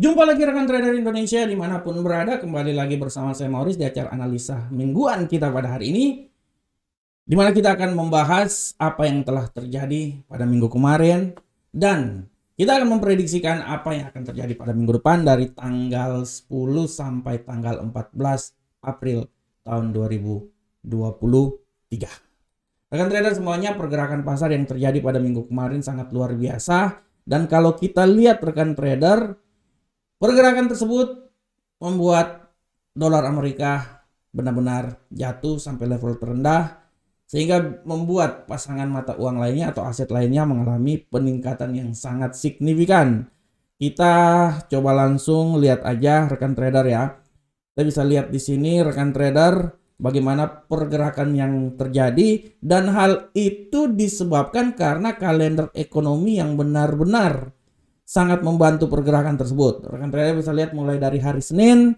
Jumpa lagi rekan trader Indonesia dimanapun berada, kembali lagi bersama saya Maurice di acara analisa mingguan kita pada hari ini, di mana kita akan membahas apa yang telah terjadi pada minggu kemarin dan kita akan memprediksikan apa yang akan terjadi pada minggu depan dari tanggal 10 sampai tanggal 14 April tahun 2023. Rekan trader semuanya, pergerakan pasar yang terjadi pada minggu kemarin sangat luar biasa, dan kalau kita lihat rekan trader, pergerakan tersebut membuat dolar Amerika benar-benar jatuh sampai level terendah, sehingga membuat pasangan mata uang lainnya atau aset lainnya mengalami peningkatan yang sangat signifikan. Kita coba langsung lihat aja rekan trader ya. Kita bisa lihat di sini rekan trader bagaimana pergerakan yang terjadi, dan hal itu disebabkan karena kalender ekonomi yang benar-benar sangat membantu pergerakan tersebut. Rekan trader bisa lihat mulai dari hari Senin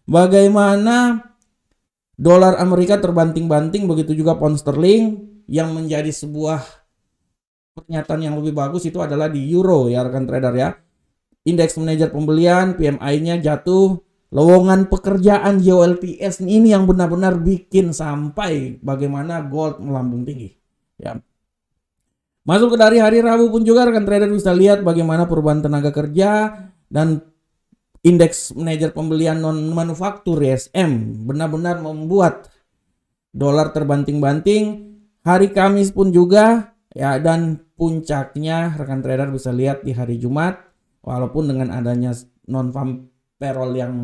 bagaimana dolar Amerika terbanting-banting, begitu juga pound sterling. Yang menjadi sebuah pernyataan yang lebih bagus itu adalah di euro ya rekan trader ya. Indeks manajer pembelian PMI-nya jatuh, lowongan pekerjaan JOLTS ini yang benar-benar bikin sampai bagaimana gold melambung tinggi ya. Masuk ke dari hari Rabu pun juga rekan trader bisa lihat bagaimana perubahan tenaga kerja dan indeks manajer pembelian non manufaktur ISM benar-benar membuat dolar terbanting-banting. Hari Kamis pun juga ya, dan puncaknya rekan trader bisa lihat di hari Jumat, walaupun dengan adanya non farm payroll yang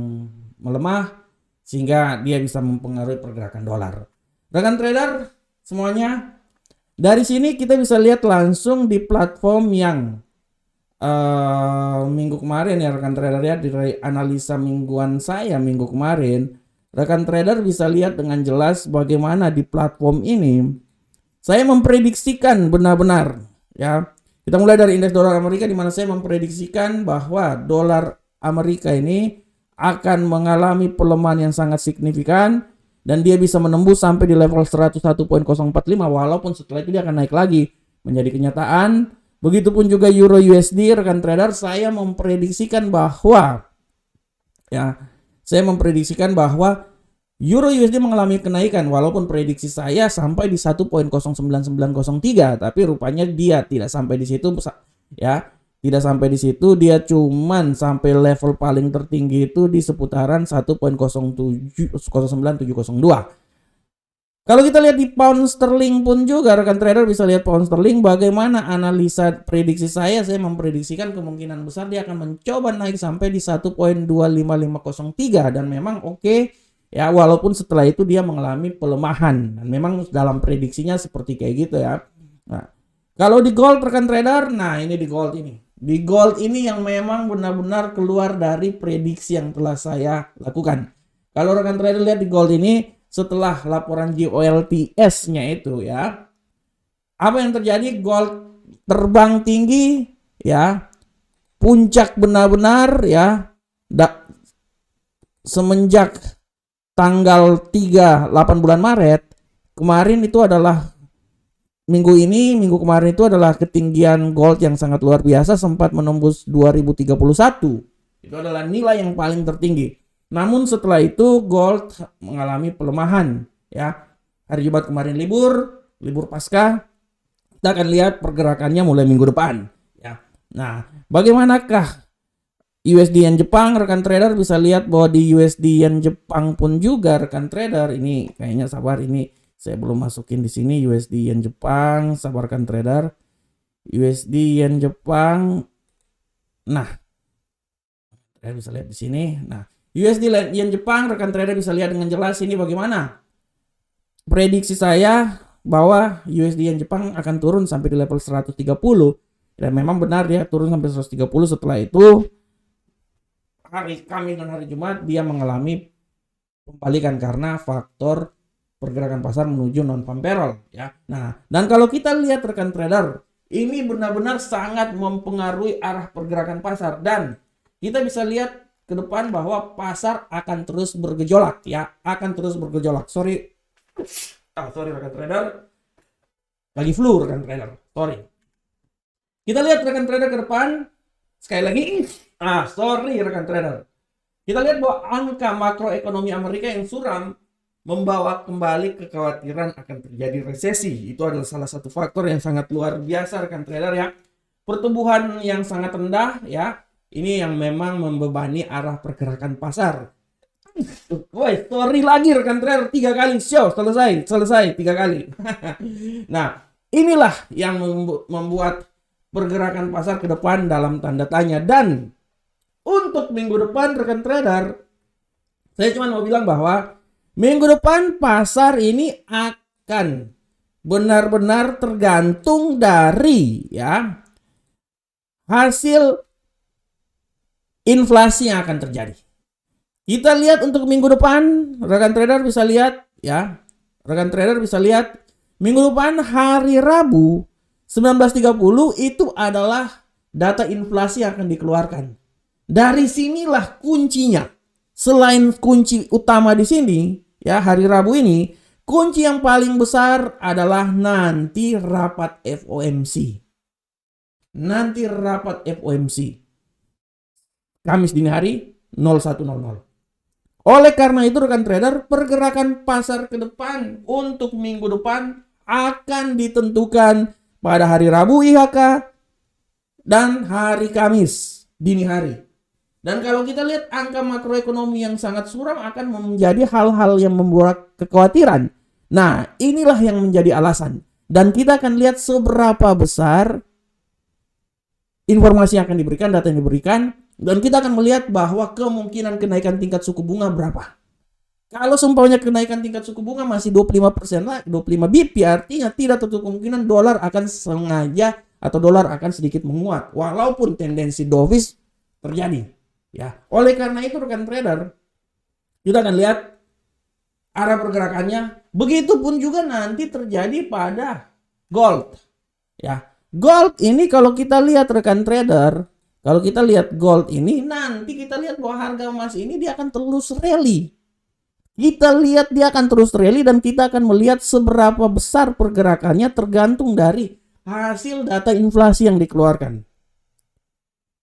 melemah sehingga dia bisa mempengaruhi pergerakan dolar. Rekan trader semuanya, dari sini kita bisa lihat langsung di platform yang minggu kemarin ya rekan trader ya, dari analisa mingguan saya minggu kemarin, rekan trader bisa lihat dengan jelas bagaimana di platform ini saya memprediksikan benar-benar ya. Kita mulai dari indeks dolar Amerika, di mana saya memprediksikan bahwa dolar Amerika ini akan mengalami pelemahan yang sangat signifikan dan dia bisa menembus sampai di level 101.045, walaupun setelah itu dia akan naik lagi menjadi kenyataan. Begitupun juga Euro USD rekan trader, saya memprediksikan bahwa Euro USD mengalami kenaikan, walaupun prediksi saya sampai di 1.09903, tapi rupanya dia tidak sampai di situ ya. Tidak sampai di situ, dia cuman sampai level paling tertinggi itu di seputaran 1.09702. Kalau kita lihat di pound sterling pun juga rekan trader bisa lihat pound sterling bagaimana analisa prediksi saya memprediksikan kemungkinan besar dia akan mencoba naik sampai di 1.25503, dan memang oke ya, walaupun setelah itu dia mengalami pelemahan, dan memang dalam prediksinya seperti kayak gitu ya. Nah, kalau di gold rekan trader, nah ini di gold ini yang memang benar-benar keluar dari prediksi yang telah saya lakukan. Kalau rekan trader lihat di gold ini, setelah laporan JOLTS-nya itu ya, apa yang terjadi? Gold terbang tinggi ya, puncak benar-benar ya, semenjak tanggal 8 bulan Maret kemarin. Itu adalah minggu kemarin itu adalah ketinggian gold yang sangat luar biasa, sempat menembus 2031. Itu adalah nilai yang paling tertinggi. Namun setelah itu gold mengalami pelemahan ya. Hari Jumat kemarin libur Paskah. Kita akan lihat pergerakannya mulai minggu depan ya. Nah, bagaimanakah USD Yen Jepang? Rekan trader bisa lihat bahwa di USD Yen Jepang pun juga rekan trader, ini kayaknya sabar, ini saya belum masukin di sini USD Yen Jepang, sabarkan trader. USD Yen Jepang. Nah, trader bisa lihat di sini. Nah, USD Yen Jepang rekan trader bisa lihat dengan jelas ini bagaimana prediksi saya bahwa USD Yen Jepang akan turun sampai di level 130. Dan memang benar dia turun sampai 130. Setelah itu hari Kamis dan hari Jumat dia mengalami pembalikan karena faktor pergerakan pasar menuju non farm payroll ya. Nah, dan kalau kita lihat rekan trader, ini benar-benar sangat mempengaruhi arah pergerakan pasar, dan kita bisa lihat ke depan bahwa pasar akan terus bergejolak ya, Sorry rekan trader, lagi flu rekan trader. Sorry. Kita lihat rekan trader ke depan sekali lagi. Sorry rekan trader. Kita lihat bahwa angka makroekonomi Amerika yang suram membawa kembali kekhawatiran akan terjadi resesi. Itu adalah salah satu faktor yang sangat luar biasa rekan trader ya. Pertumbuhan yang sangat rendah ya. Ini yang memang membebani arah pergerakan pasar. Woi, sorry lagi rekan trader 3 kali. Show selesai 3 kali. Nah, inilah yang membuat pergerakan pasar ke depan dalam tanda tanya. Dan untuk minggu depan rekan trader, saya cuma mau bilang bahwa minggu depan pasar ini akan benar-benar tergantung dari ya hasil inflasi yang akan terjadi. Kita lihat untuk minggu depan, rekan trader bisa lihat ya. Rekan trader bisa lihat minggu depan hari Rabu 19.30 itu adalah data inflasi yang akan dikeluarkan. Dari sinilah kuncinya. Selain kunci utama di sini, ya hari Rabu ini, kunci yang paling besar adalah nanti rapat FOMC. Nanti rapat FOMC. Kamis dini hari 01.00. Oleh karena itu rekan trader, pergerakan pasar ke depan untuk minggu depan akan ditentukan pada hari Rabu IHK dan hari Kamis dini hari. Dan kalau kita lihat angka makroekonomi yang sangat suram akan menjadi hal-hal yang membuat kekhawatiran. Nah, inilah yang menjadi alasan. Dan kita akan lihat seberapa besar informasi yang akan diberikan, data yang diberikan. Dan kita akan melihat bahwa kemungkinan kenaikan tingkat suku bunga berapa. Kalau seumpamanya kenaikan tingkat suku bunga masih 25% lah, 25 BP, artinya tidak tertutup kemungkinan dolar akan sengaja atau dolar akan sedikit menguat. Walaupun tendensi dovish terjadi. Ya, oleh karena itu rekan trader, kita akan lihat arah pergerakannya. Begitupun juga nanti terjadi pada gold. Ya, gold ini kalau kita lihat rekan trader, kalau kita lihat gold ini nanti kita lihat bahwa harga emas ini dia akan terus rally. Kita lihat dia akan terus rally dan kita akan melihat seberapa besar pergerakannya tergantung dari hasil data inflasi yang dikeluarkan.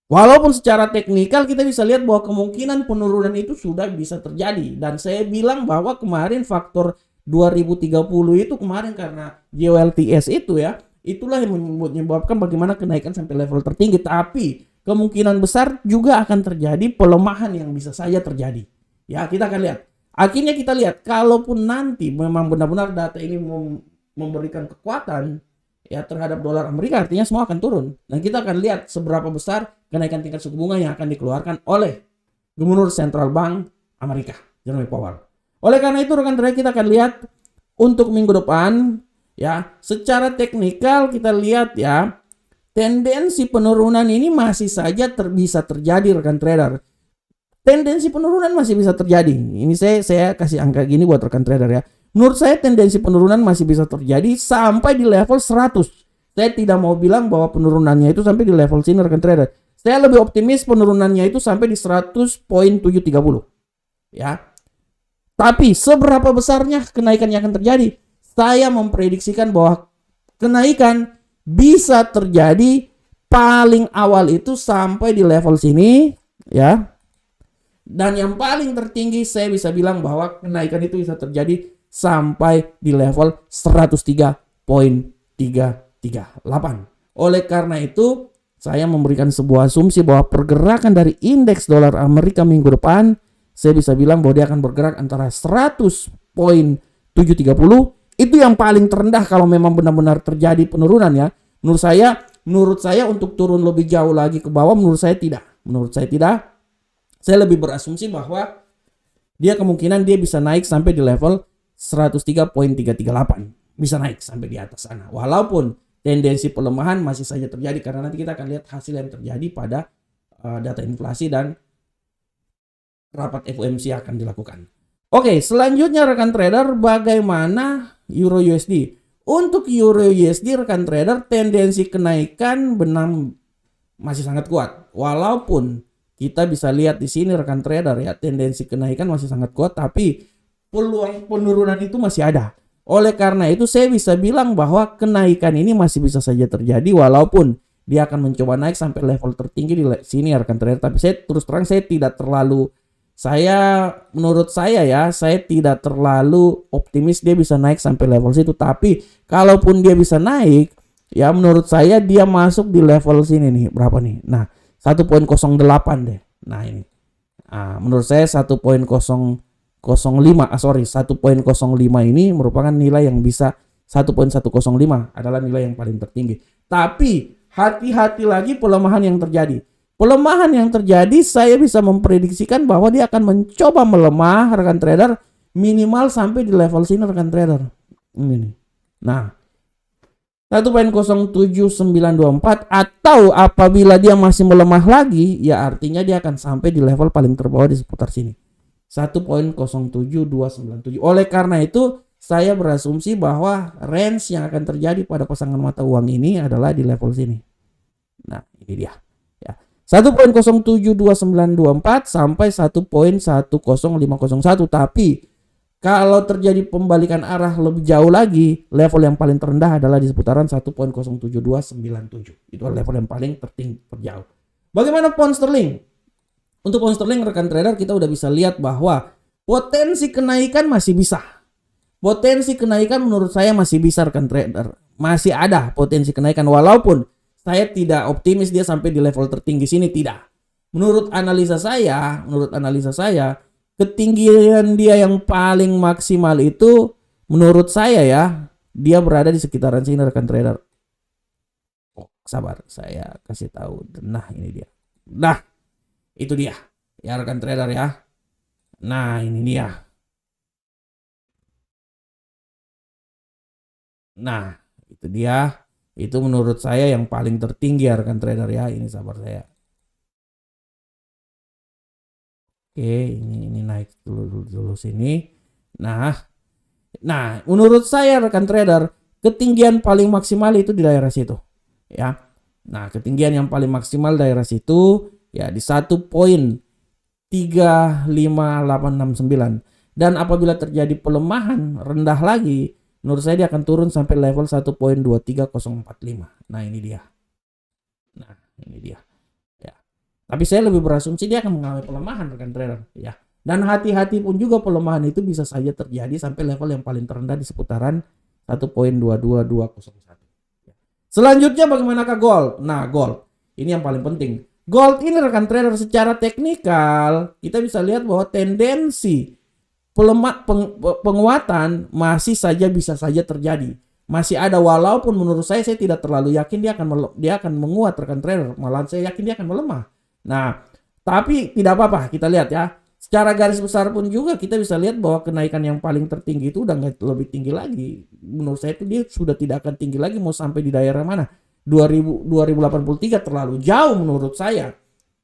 Walaupun secara teknikal kita bisa lihat bahwa kemungkinan penurunan itu sudah bisa terjadi. Dan saya bilang bahwa kemarin faktor 2030 itu kemarin karena GOLTS itu ya, itulah yang menyebabkan bagaimana kenaikan sampai level tertinggi. Tapi kemungkinan besar juga akan terjadi pelemahan yang bisa saja terjadi. Ya, kita akan lihat. Akhirnya kita lihat, kalaupun nanti memang benar-benar data ini memberikan kekuatan ya terhadap dolar Amerika, artinya semua akan turun. Dan kita akan lihat seberapa besar kenaikan tingkat suku bunga yang akan dikeluarkan oleh Gubernur Central Bank Amerika, Jerome Powell. Oleh karena itu rekan trader, kita akan lihat untuk minggu depan ya, secara teknikal kita lihat ya, tendensi penurunan ini masih saja bisa terjadi rekan trader. Tendensi penurunan masih bisa terjadi. Ini saya kasih angka gini buat rekan trader ya. Menurut saya tendensi penurunan masih bisa terjadi sampai di level 100. Saya tidak mau bilang bahwa penurunannya itu sampai di level sini rekan trader. Saya lebih optimis penurunannya itu sampai di 100.730. Ya. Tapi seberapa besarnya kenaikan yang akan terjadi? Saya memprediksikan bahwa kenaikan bisa terjadi paling awal itu sampai di level sini ya. Dan yang paling tertinggi saya bisa bilang bahwa kenaikan itu bisa terjadi sampai di level 103.338. Oleh karena itu, saya memberikan sebuah asumsi bahwa pergerakan dari indeks dolar Amerika minggu depan, saya bisa bilang bahwa dia akan bergerak antara 100.730. Itu yang paling terendah kalau memang benar-benar terjadi penurunan ya. Menurut saya untuk turun lebih jauh lagi ke bawah, menurut saya tidak. Saya lebih berasumsi bahwa dia kemungkinan dia bisa naik sampai di level 103.338. Bisa naik sampai di atas sana. Walaupun tendensi pelemahan masih saja terjadi karena nanti kita akan lihat hasil yang terjadi pada data inflasi dan rapat FOMC akan dilakukan. Oke, selanjutnya rekan trader, bagaimana Euro USD? Untuk Euro USD rekan trader, tendensi kenaikan benar masih sangat kuat. Walaupun kita bisa lihat di sini rekan trader ya, tendensi kenaikan masih sangat kuat, tapi peluang penurunan itu masih ada. Oleh karena itu saya bisa bilang bahwa kenaikan ini masih bisa saja terjadi walaupun dia akan mencoba naik sampai level tertinggi di sini ya rekan trader. Tapi saya terus terang menurut saya ya, saya tidak terlalu optimis dia bisa naik sampai level situ. Tapi kalaupun dia bisa naik, ya menurut saya dia masuk di level sini nih, berapa nih? Nah, 1.08 deh. Nah, ini. Menurut saya 1.005 ini merupakan nilai yang bisa 1.105 adalah nilai yang paling tertinggi. Tapi hati-hati lagi pelemahan yang terjadi. Pelemahan yang terjadi saya bisa memprediksikan bahwa dia akan mencoba melemah rekan trader minimal sampai di level sini rekan trader. Ini. Nah, 1.07924 atau apabila dia masih melemah lagi, ya artinya dia akan sampai di level paling terbawah di seputar sini. 1.07297. Oleh karena itu, saya berasumsi bahwa range yang akan terjadi pada pasangan mata uang ini adalah di level sini. Nah, ini dia. Ya. 1.07294 sampai 1.10501. Tapi kalau terjadi pembalikan arah lebih jauh lagi, level yang paling terendah adalah di seputaran 1.07297. Itu level yang paling terjauh. Bagaimana pound sterling? Untuk pound sterling rekan trader kita udah bisa lihat bahwa potensi kenaikan masih bisa. Potensi kenaikan menurut saya masih bisa rekan trader. Masih ada potensi kenaikan walaupun saya tidak optimis dia sampai di level tertinggi sini, tidak. Menurut analisa saya, ketinggian dia yang paling maksimal itu menurut saya ya, dia berada di sekitaran sini rekan trader. Sabar, saya kasih tahu. Nah, ini dia. Nah, itu dia. Ya rekan trader ya. Nah, ini dia. Nah, itu dia. Itu menurut saya yang paling tertinggi ya rekan trader ya. Ini sabar saya. Oke, ini naik dulu sini. Nah, menurut saya rekan trader, ketinggian paling maksimal itu di daerah situ, ya. Nah, ketinggian yang paling maksimal daerah situ ya di 1.35869. Dan apabila terjadi pelemahan rendah lagi, menurut saya dia akan turun sampai level 1.23045. Nah, ini dia. Tapi saya lebih berasumsi dia akan mengalami pelemahan rekan trader ya. Dan hati-hati pun juga pelemahan itu bisa saja terjadi sampai level yang paling terendah di seputaran 1.22201. Selanjutnya bagaimanakah gold? Nah, gold ini yang paling penting. Gold ini rekan trader secara teknikal kita bisa lihat bahwa tendensi penguatan masih saja bisa saja terjadi. Masih ada walaupun menurut saya tidak terlalu yakin dia akan menguat rekan trader. Malahan saya yakin dia akan melemah. Nah, tapi tidak apa-apa, kita lihat ya. Secara garis besar pun juga kita bisa lihat bahwa kenaikan yang paling tertinggi itu udah nggak lebih tinggi lagi. Menurut saya itu dia sudah tidak akan tinggi lagi mau sampai di daerah mana? 2083 terlalu jauh menurut saya.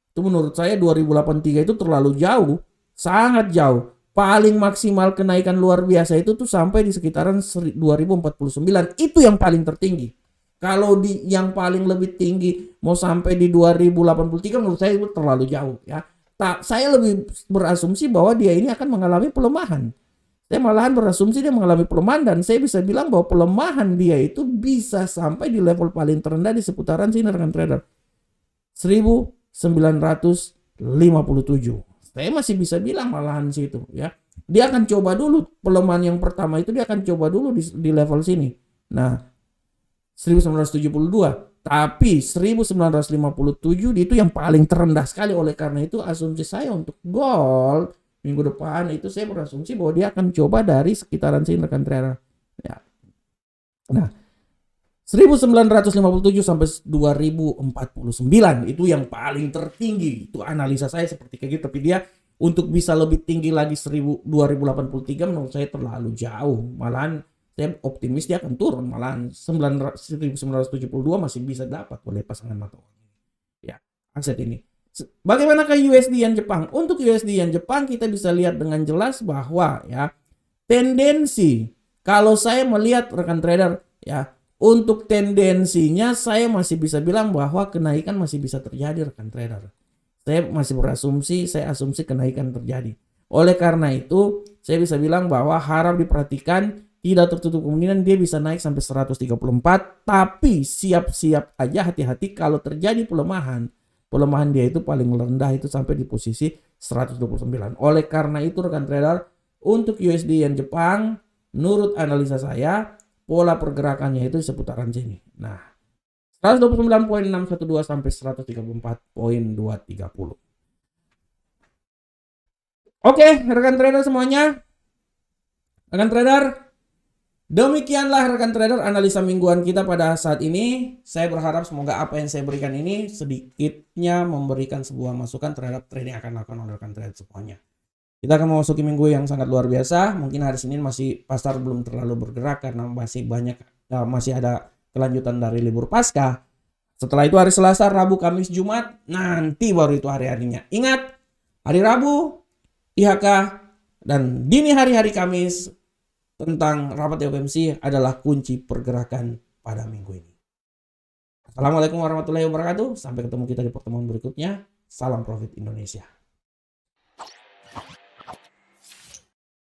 Itu menurut saya 2083 itu terlalu jauh, sangat jauh. Paling maksimal kenaikan luar biasa itu tuh sampai di sekitaran 2049. Itu yang paling tertinggi. Kalau di yang paling lebih tinggi mau sampai di 2083 menurut saya itu terlalu jauh ya. Saya lebih berasumsi bahwa dia ini akan mengalami pelemahan. Saya malahan berasumsi dia mengalami pelemahan dan saya bisa bilang bahwa pelemahan dia itu bisa sampai di level paling terendah di seputaran sini rekan trader. 1957. Saya masih bisa bilang malahan situ ya. Dia akan coba dulu pelemahan yang pertama itu dia akan coba dulu di level sini. Nah, 1972, tapi 1957 itu yang paling terendah sekali. Oleh karena itu asumsi saya untuk gold minggu depan itu saya berasumsi bahwa dia akan coba dari sekitaran sini rekan trader ya. Nah, 1957 sampai 2049 itu yang paling tertinggi. Itu analisa saya seperti kayak gitu. Tapi dia untuk bisa lebih tinggi lagi 2083 menurut saya terlalu jauh. Malahan saya optimis dia akan turun, malahan 1972 masih bisa dapat oleh pasangan mata uang ya aset ini. Bagaimana ke USD yen Jepang? Untuk USD yen Jepang kita bisa lihat dengan jelas bahwa ya tendensi kalau saya melihat rekan trader ya untuk tendensinya saya masih bisa bilang bahwa kenaikan masih bisa terjadi rekan trader. Saya masih saya asumsi kenaikan terjadi. Oleh karena itu saya bisa bilang bahwa harap diperhatikan tidak tertutup kemungkinan dia bisa naik sampai 134, tapi siap-siap aja, hati-hati kalau terjadi pelemahan dia itu paling rendah itu sampai di posisi 129. Oleh karena itu rekan trader, untuk USD Yen Jepang menurut analisa saya pola pergerakannya itu di seputaran sini. Nah, 129.612 sampai 134.230. Oke, rekan trader semuanya. Rekan trader, demikianlah rekan trader analisa mingguan kita pada saat ini. Saya berharap semoga apa yang saya berikan ini sedikitnya memberikan sebuah masukan terhadap trading yang akan dilakukan oleh rekan trader semuanya. Kita akan memasuki minggu yang sangat luar biasa. Mungkin hari Senin masih pasar belum terlalu bergerak karena masih ada kelanjutan dari libur Paskah. Setelah itu hari Selasa, Rabu, Kamis, Jumat, nanti baru itu hari-harinya. Ingat, hari Rabu IHK dan dini hari Kamis tentang rapat FOMC adalah kunci pergerakan pada minggu ini. Assalamualaikum warahmatullahi wabarakatuh. Sampai ketemu kita di pertemuan berikutnya. Salam Profit Indonesia.